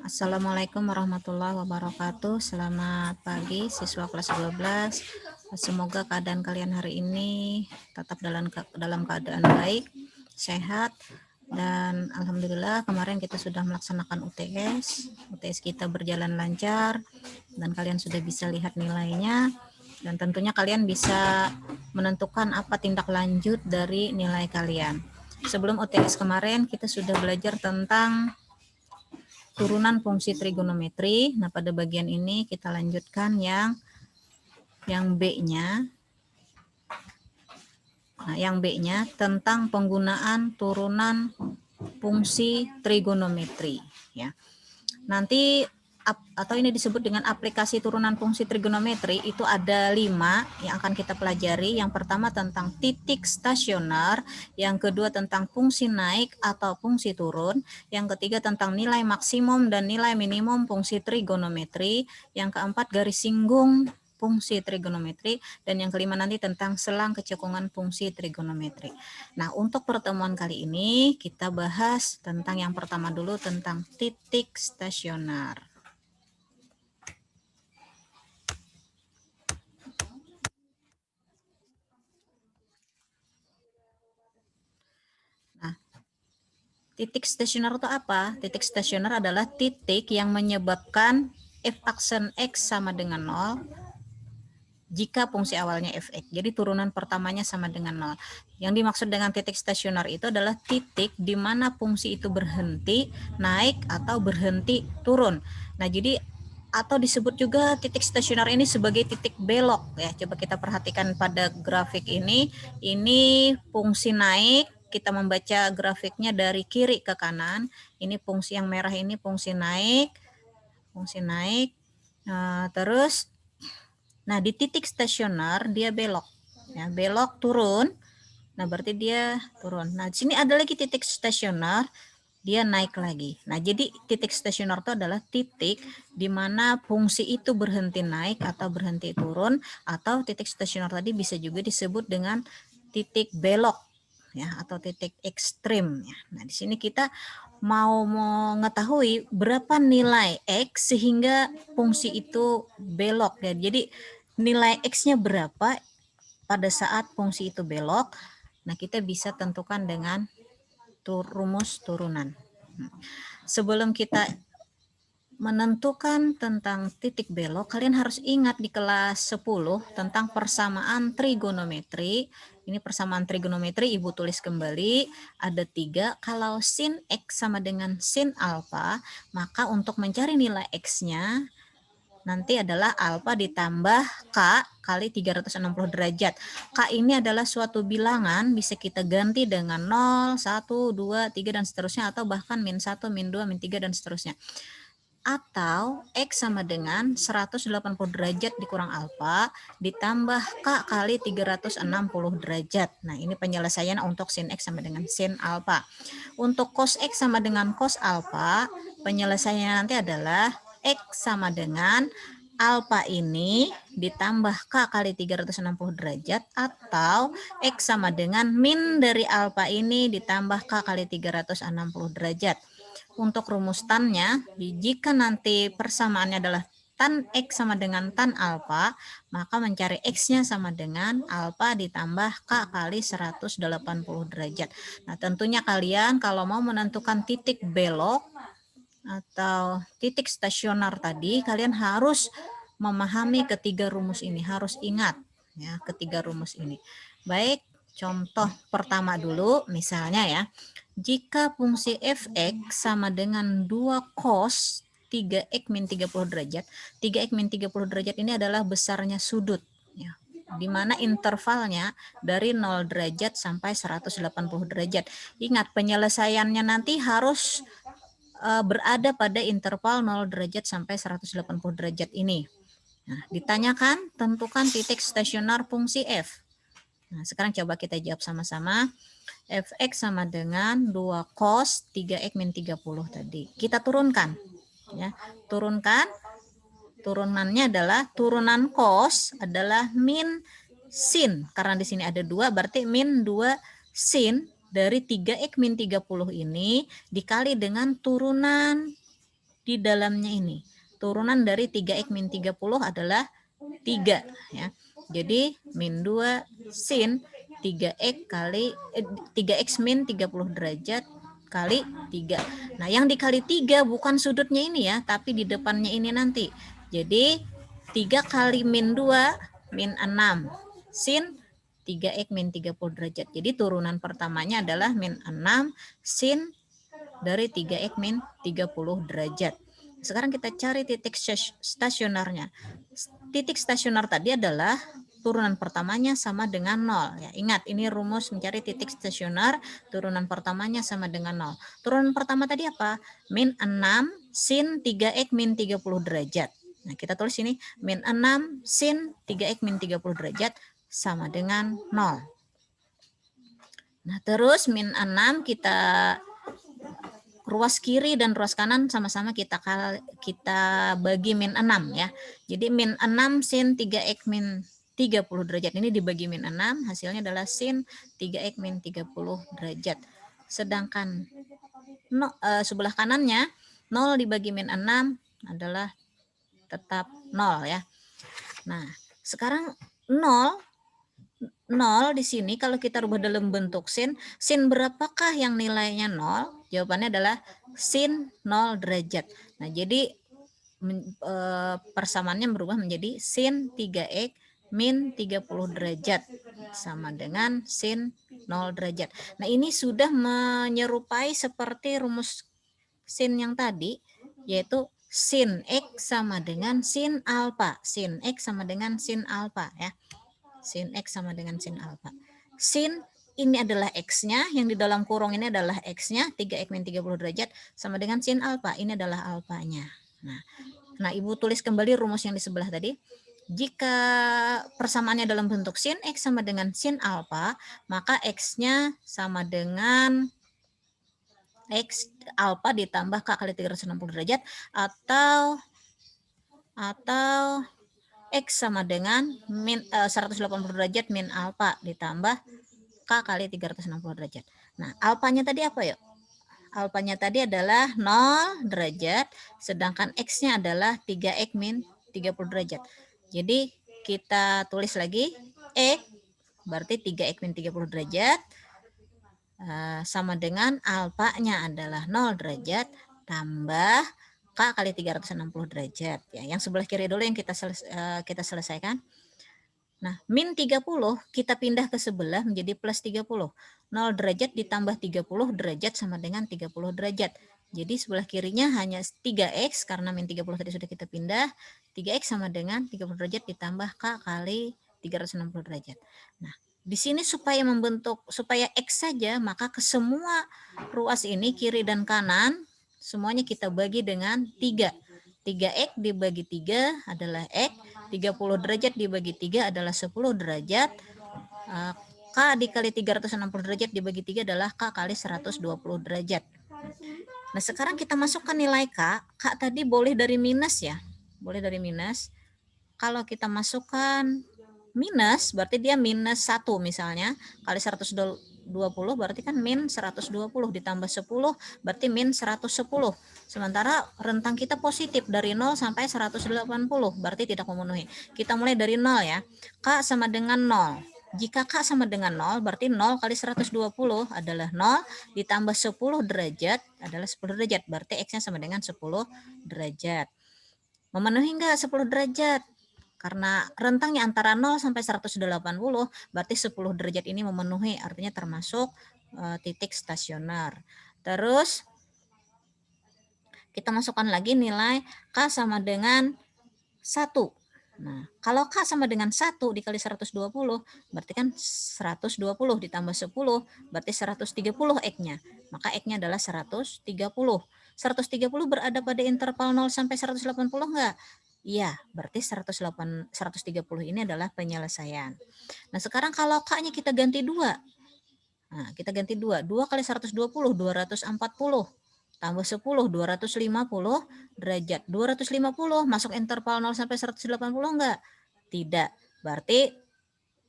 Assalamualaikum warahmatullahi wabarakatuh. Selamat pagi siswa kelas 12. Semoga keadaan kalian hari ini tetap dalam keadaan baik, sehat, dan alhamdulillah kemarin kita sudah melaksanakan UTS. UTS kita berjalan lancar dan kalian sudah bisa lihat nilainya, dan tentunya kalian bisa menentukan apa tindak lanjut dari nilai kalian. Sebelum UTS kemarin kita sudah belajar tentang turunan fungsi trigonometri. Nah, pada bagian ini kita lanjutkan yang B-nya. Nah, yang B-nya tentang penggunaan turunan fungsi trigonometri, ya. Nanti atau ini disebut dengan aplikasi turunan fungsi trigonometri, itu ada 5 yang akan kita pelajari. Yang pertama tentang titik stasioner, yang kedua tentang fungsi naik atau fungsi turun, yang ketiga tentang nilai maksimum dan nilai minimum fungsi trigonometri, yang keempat garis singgung fungsi trigonometri, dan yang kelima nanti tentang selang kecekungan fungsi trigonometri. Nah, untuk pertemuan kali ini kita bahas tentang yang pertama dulu, tentang titik stasioner. Nah, titik stasioner itu apa? Titik stasioner adalah titik yang menyebabkan f aksen x sama dengan 0 jika fungsi awalnya fx. Jadi turunan pertamanya sama dengan 0. Yang dimaksud dengan titik stasioner itu adalah titik di mana fungsi itu berhenti naik atau berhenti turun. Nah, jadi atau disebut juga titik stasioner ini sebagai titik belok, ya. Coba kita perhatikan pada grafik ini fungsi naik. Kita membaca grafiknya dari kiri ke kanan. Ini fungsi yang merah ini fungsi naik, terus nah, di titik stasioner dia belok, ya, belok turun. Nah, berarti dia turun. Nah, di sini ada lagi titik stasioner, dia naik lagi. Nah, jadi titik stasioner itu adalah titik di mana fungsi itu berhenti naik atau berhenti turun, atau titik stasioner tadi bisa juga disebut dengan titik belok, ya, atau titik ekstrim, ya. Nah, di sini kita mau mengetahui berapa nilai x sehingga fungsi itu belok, ya. Jadi nilai x-nya berapa pada saat fungsi itu belok. Nah, kita bisa tentukan dengan rumus turunan. Sebelum kita menentukan tentang titik belok, kalian harus ingat di kelas 10 tentang persamaan trigonometri. Ini persamaan trigonometri, Ibu tulis kembali, ada 3. Kalau sin x sama dengan sin alfa, maka untuk mencari nilai x-nya nanti adalah alfa ditambah K kali 360 derajat. K ini adalah suatu bilangan, bisa kita ganti dengan 0, 1, 2, 3, dan seterusnya, atau bahkan min 1, min 2, min 3, dan seterusnya. Atau X sama dengan 180 derajat dikurang alfa ditambah K kali 360 derajat. Nah, ini penyelesaian untuk sin X sama dengan sin alfa. Untuk cos X sama dengan cos alfa, penyelesaiannya nanti adalah X sama dengan alfa ini ditambah K kali 360 derajat, atau X sama dengan min dari alfa ini ditambah K kali 360 derajat. Untuk rumus tannya, jika nanti persamaannya adalah tan X sama dengan tan alfa, maka mencari X-nya sama dengan alfa ditambah K kali 180 derajat. Nah, tentunya kalian kalau mau menentukan titik belok atau titik stasioner tadi, kalian harus memahami ketiga rumus ini, harus ingat, ya, ketiga rumus ini. Baik, contoh pertama dulu, misalnya ya, jika fungsi fx sama dengan 2 cos 3x min 30 derajat, 3x min 30 derajat ini adalah besarnya sudut, ya, di mana intervalnya dari 0 derajat sampai 180 derajat. Ingat, penyelesaiannya nanti harus berada pada interval 0 derajat sampai 180 derajat ini. Nah, ditanyakan tentukan titik stasioner fungsi f. Nah, sekarang coba kita jawab sama-sama. Fx sama dengan 2 cos 3x min 30 tadi. Kita turunkan, ya. Turunannya adalah turunan cos adalah min sin. Karena di sini ada 2, berarti min 2 sin dari 3x min 30 ini dikali dengan turunan di dalamnya ini. Turunan dari 3x min 30 adalah 3 ya. Jadi min 2 sin 3x kali 3x min 30 derajat kali 3. Nah, yang dikali 3 bukan sudutnya ini ya, tapi di depannya ini nanti. Jadi 3 kali min 2 min 6 sin 3x min 30 derajat. Jadi turunan pertamanya adalah min 6 sin dari 3x min 30 derajat. Sekarang kita cari titik stasionernya. Titik stasioner tadi adalah turunan pertamanya sama dengan 0. Ya, ingat, ini rumus mencari titik stasioner, turunan pertamanya sama dengan 0. Turunan pertama tadi apa? Min 6 sin 3x min 30 derajat. Nah, kita tulis ini min 6 sin 3x min 30 derajat sama dengan 0. Nah, terus min 6 kita ruas kiri dan ruas kanan sama-sama kita bagi min 6 ya. Jadi min 6 sin 3x min 30 derajat ini dibagi min 6, hasilnya adalah sin 3x min 30 derajat. Sedangkan sebelah kanannya 0 dibagi min 6 adalah tetap 0 ya. Nah, sekarang 0 di sini kalau kita rubah dalam bentuk sin berapakah yang nilainya 0? Jawabannya adalah sin 0 derajat. Nah, jadi persamaannya berubah menjadi sin 3x min 30 derajat sama dengan sin 0 derajat. Nah, ini sudah menyerupai seperti rumus sin yang tadi, yaitu sin x sama dengan sin alfa. Sin x sama dengan sin alfa ya. Sin X sama dengan sin alfa. Sin ini adalah X-nya, yang di dalam kurung ini adalah X-nya, 3X min 30 derajat, sama dengan sin alfa, ini adalah alfanya. Nah, Ibu tulis kembali rumus yang di sebelah tadi. Jika persamaannya dalam bentuk sin X sama dengan sin alfa, maka X-nya sama dengan X alfa ditambah K kali 360 derajat, atau X sama dengan min 180 derajat min alfa ditambah K kali 360 derajat. Nah, alfanya tadi apa ya? Alfanya tadi adalah 0 derajat, sedangkan X-nya adalah 3X min 30 derajat. Jadi kita tulis lagi X berarti 3X min 30 derajat sama dengan alfanya adalah 0 derajat tambah K kali 360 derajat ya. Yang sebelah kiri dulu yang kita selesaikan. Nah, min 30 kita pindah ke sebelah menjadi plus 30. 0 derajat ditambah 30 derajat sama dengan 30 derajat. Jadi sebelah kirinya hanya 3x karena min 30 tadi sudah kita pindah. 3x sama dengan 30 derajat ditambah K kali 360 derajat. Nah, di sini supaya X saja, maka ke semua ruas ini kiri dan kanan semuanya kita bagi dengan 3. 3x dibagi 3 adalah x, 30 derajat dibagi 3 adalah 10 derajat, K dikali 360 derajat dibagi 3 adalah K kali 120 derajat. Nah, sekarang kita masukkan nilai K. K tadi boleh dari minus ya, boleh dari minus. Kalau kita masukkan minus, berarti dia minus 1 misalnya, kali 120 berarti kan min 120 ditambah 10 berarti min 110. Sementara rentang kita positif dari 0 sampai 180 berarti tidak memenuhi. Kita mulai dari 0 ya. K sama dengan 0. Jika K sama dengan 0 berarti 0 kali 120 adalah 0 ditambah 10 derajat adalah 10 derajat. Berarti X-nya sama dengan 10 derajat. Memenuhi enggak 10 derajat? Karena rentangnya antara 0 sampai 180, berarti 10 derajat ini memenuhi, artinya termasuk titik stasioner. Terus kita masukkan lagi nilai K sama dengan 1. Nah, kalau K sama dengan 1 dikali 120, berarti kan 120 ditambah 10, berarti 130 X-nya. Maka X-nya adalah 130. 130 berada pada interval 0 sampai 180 enggak? Iya, berarti 130 ini adalah penyelesaian. Nah, sekarang kalau K-nya kita ganti 2. Nah, kita ganti 2. 2 kali 120, 240. Tambah 10, 250 derajat. 250 masuk interval 0 sampai 180 enggak? Tidak. Berarti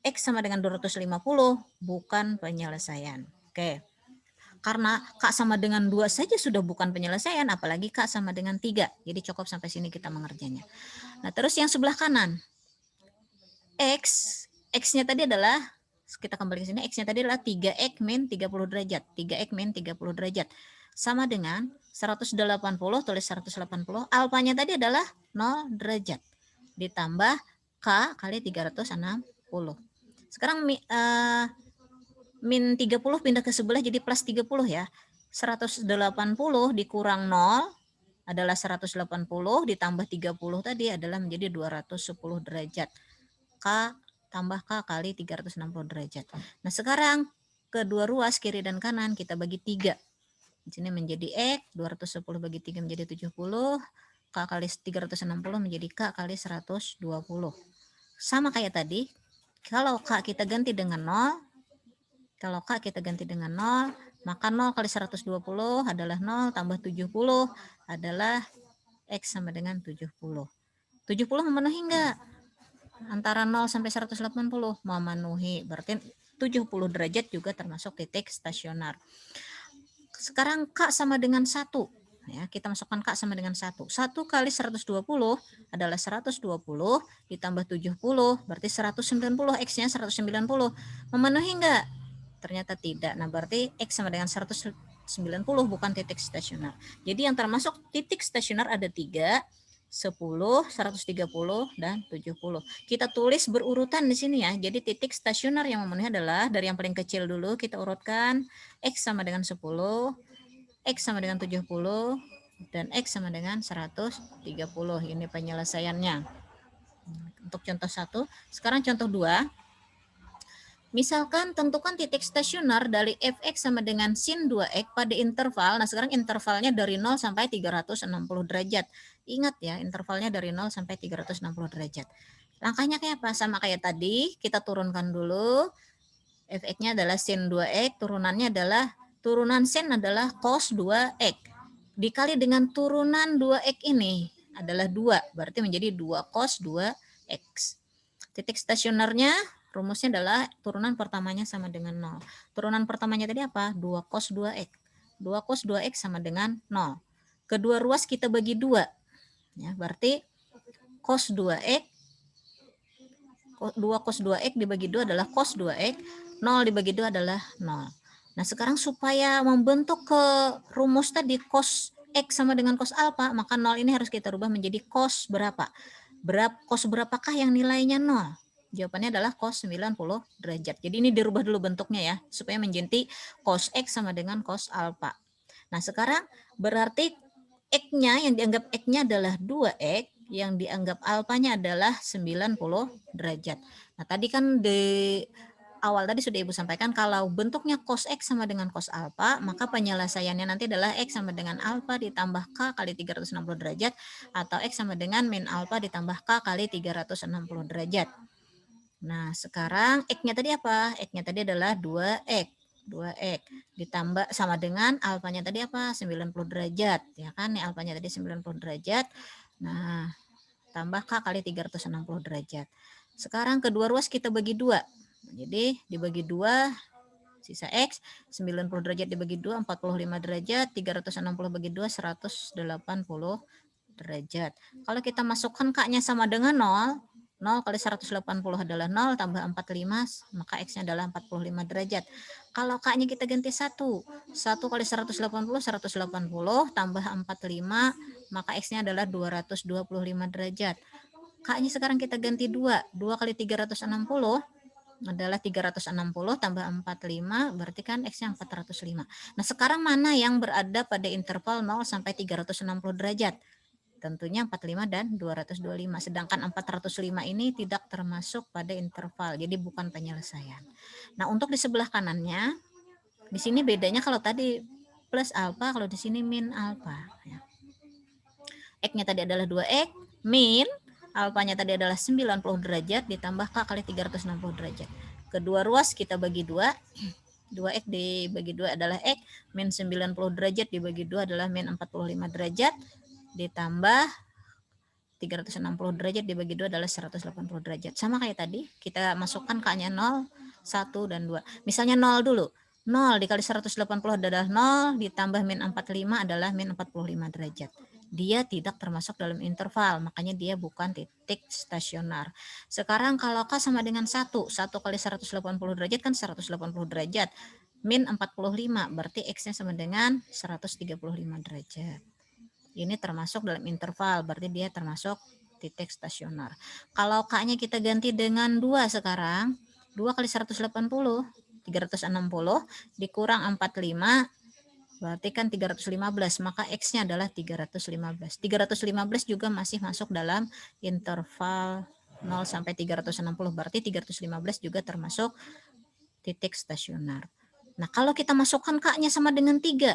X sama dengan 250 bukan penyelesaian. Oke. Karena K sama dengan 2 saja sudah bukan penyelesaian, apalagi K sama dengan 3. Jadi cukup sampai sini kita mengerjakannya. Nah, terus yang sebelah kanan. X-nya tadi adalah, kita kembali ke sini, X-nya tadi adalah 3X min 30 derajat. 3X min 30 derajat. Sama dengan 180, tulis 180. Alfanya tadi adalah 0 derajat. Ditambah K kali 360. Sekarang min 30 pindah ke sebelah jadi plus 30 ya. 180 dikurang 0 adalah 180, ditambah 30 tadi adalah menjadi 210 derajat. K tambah K kali 360 derajat. Nah, sekarang kedua ruas kiri dan kanan kita bagi 3. Di sini menjadi X, 210 bagi 3 menjadi 70, K kali 360 menjadi K kali 120. Sama kayak tadi, kalau K kita ganti dengan 0, maka 0 kali 120 adalah 0 tambah 70 adalah X sama dengan 70. 70 memenuhi enggak? Antara 0 sampai 180 memenuhi. Berarti 70 derajat juga termasuk titik stasioner. Sekarang K sama dengan 1. Ya, kita masukkan K sama dengan 1. 1 kali 120 adalah 120 ditambah 70, berarti 190. X-nya 190. Memenuhi enggak? Ternyata tidak. Nah, berarti X sama dengan 190 bukan titik stasioner. Jadi yang termasuk titik stasioner ada 3, 10, 130, dan 70. Kita tulis berurutan di sini ya. Jadi titik stasioner yang memenuhi adalah dari yang paling kecil dulu kita urutkan. X sama dengan 10, X sama dengan 70, dan X sama dengan 130. Ini penyelesaiannya. Untuk contoh 1. Sekarang contoh 2. Misalkan tentukan titik stasioner dari fx sama dengan sin 2x pada interval. Nah, sekarang intervalnya dari 0 sampai 360 derajat. Ingat ya, intervalnya dari 0 sampai 360 derajat. Langkahnya kayak apa? Sama kayak tadi, kita turunkan dulu. Fx-nya adalah sin 2x, turunan sin adalah cos 2x. Dikali dengan turunan 2x ini adalah 2, berarti menjadi 2 cos 2x. Titik stasionernya rumusnya adalah turunan pertamanya sama dengan 0. Turunan pertamanya tadi apa? 2 cos 2x. 2 cos 2x sama dengan 0. Kedua ruas kita bagi 2. Ya, berarti cos 2x 2 cos 2x dibagi 2 adalah cos 2x, 0 dibagi 2 adalah 0. Nah, sekarang supaya membentuk ke rumus tadi cos x sama dengan cos alfa, maka 0 ini harus kita rubah menjadi cos berapa? Cos berapakah yang nilainya 0? Jawabannya adalah cos 90 derajat. Jadi ini dirubah dulu bentuknya ya, supaya menjadi cos x sama dengan cos alfa. Nah, sekarang berarti X-nya yang dianggap X-nya adalah 2X, yang dianggap alfanya adalah 90 derajat. Nah, tadi kan di awal tadi sudah Ibu sampaikan kalau bentuknya cos X sama dengan cos alfa, maka penyelesaiannya nanti adalah X sama dengan alfa ditambah K kali 360 derajat, atau X sama dengan min alfa ditambah K kali 360 derajat. Nah, sekarang X-nya tadi apa? X-nya tadi adalah 2X. 2X ditambah sama dengan alfanya tadi apa? 90 derajat. Ya kan? Nih alfanya tadi 90 derajat. Nah, tambah K kali 360 derajat. Sekarang kedua ruas kita bagi 2. Jadi dibagi 2, sisa X, 90 derajat dibagi 2, 45 derajat, 360 bagi 2, 180 derajat. Kalau kita masukkan K-nya sama dengan 0, 0 kali 180 adalah 0, tambah 45, maka X-nya adalah 45 derajat. Kalau K-nya kita ganti 1, 1 kali 180, 180, tambah 45, maka X-nya adalah 225 derajat. K-nya sekarang kita ganti 2, 2 kali 360 adalah 360 tambah 45, berarti kan X-nya 405. Nah, sekarang mana yang berada pada interval 0 sampai 360 derajat? Tentunya 45 dan 225. Sedangkan 405 ini tidak termasuk pada interval, jadi bukan penyelesaian. Nah, untuk di sebelah kanannya, di sini bedanya kalau tadi plus alfa, kalau di sini min alfa. Ya. X-nya tadi adalah 2X, min alfanya tadi adalah 90 derajat ditambah K kali 360 derajat. Kedua ruas kita bagi 2. 2X dibagi 2 adalah X, min 90 derajat dibagi 2 adalah min 45 derajat, ditambah 360 derajat dibagi 2 adalah 180 derajat. Sama kayak tadi, kita masukkan K-nya 0, 1, dan 2. Misalnya 0 dulu. 0 dikali 180 adalah 0, ditambah min 45 adalah min 45 derajat. Dia tidak termasuk dalam interval, makanya dia bukan titik stasioner. Sekarang kalau K sama dengan 1 kali 180 derajat kan 180 derajat. Min 45, berarti X-nya sama dengan 135 derajat. Ini termasuk dalam interval, berarti dia termasuk titik stasioner. Kalau K-nya kita ganti dengan 2 sekarang, 2 kali 180, 360 dikurang 45 berarti kan 315, maka X-nya adalah 315. 315 juga masih masuk dalam interval 0 sampai 360, berarti 315 juga termasuk titik stasioner. Nah, kalau kita masukkan K-nya sama dengan 3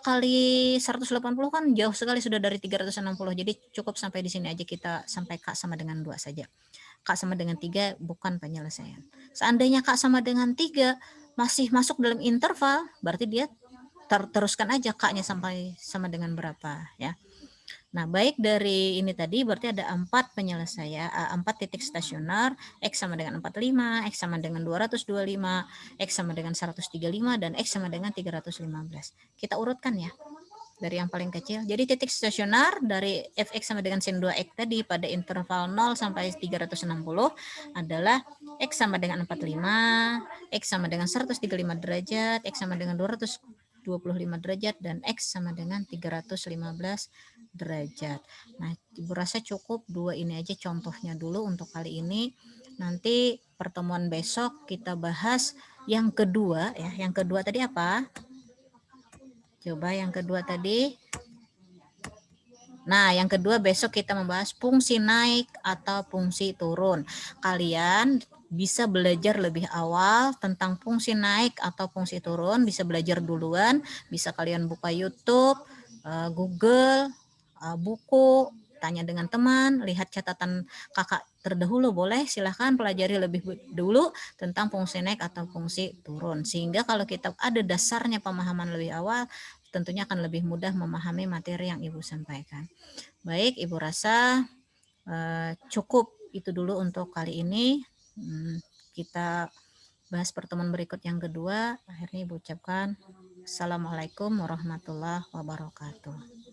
kali 180 kan jauh sekali sudah dari 360, jadi cukup sampai di sini aja, kita sampai K sama dengan 2 saja. K sama dengan 3 bukan penyelesaian. Seandainya K sama dengan 3 masih masuk dalam interval, berarti dia teruskan aja K-nya sampai sama dengan berapa ya. Nah, baik dari ini tadi berarti ada 4 penyelesaian, 4 titik stasioner, X sama dengan 45, X sama dengan 225, X sama dengan 135, dan X sama dengan 315. Kita urutkan ya, dari yang paling kecil. Jadi titik stasioner dari Fx sama dengan sin 2x tadi pada interval 0 sampai 360 adalah X sama dengan 45, X sama dengan 135 derajat, X sama dengan 225 derajat, dan X sama dengan 315 derajat. Nah, Ibu rasa cukup 2 ini aja contohnya dulu untuk kali ini. Nanti pertemuan besok kita bahas yang kedua ya. Yang kedua tadi apa? Coba yang kedua tadi. Nah, yang kedua besok kita membahas fungsi naik atau fungsi turun. Kalian bisa belajar lebih awal tentang fungsi naik atau fungsi turun, bisa belajar duluan, bisa kalian buka YouTube, Google, buku, tanya dengan teman, lihat catatan kakak terdahulu, boleh silahkan pelajari lebih dulu tentang fungsi naik atau fungsi turun. Sehingga kalau kita ada dasarnya pemahaman lebih awal, tentunya akan lebih mudah memahami materi yang Ibu sampaikan. Baik, Ibu rasa cukup itu dulu untuk kali ini. Kita bahas pertemuan berikut yang kedua. Akhirnya Ibu ucapkan Assalamualaikum warahmatullahi wabarakatuh.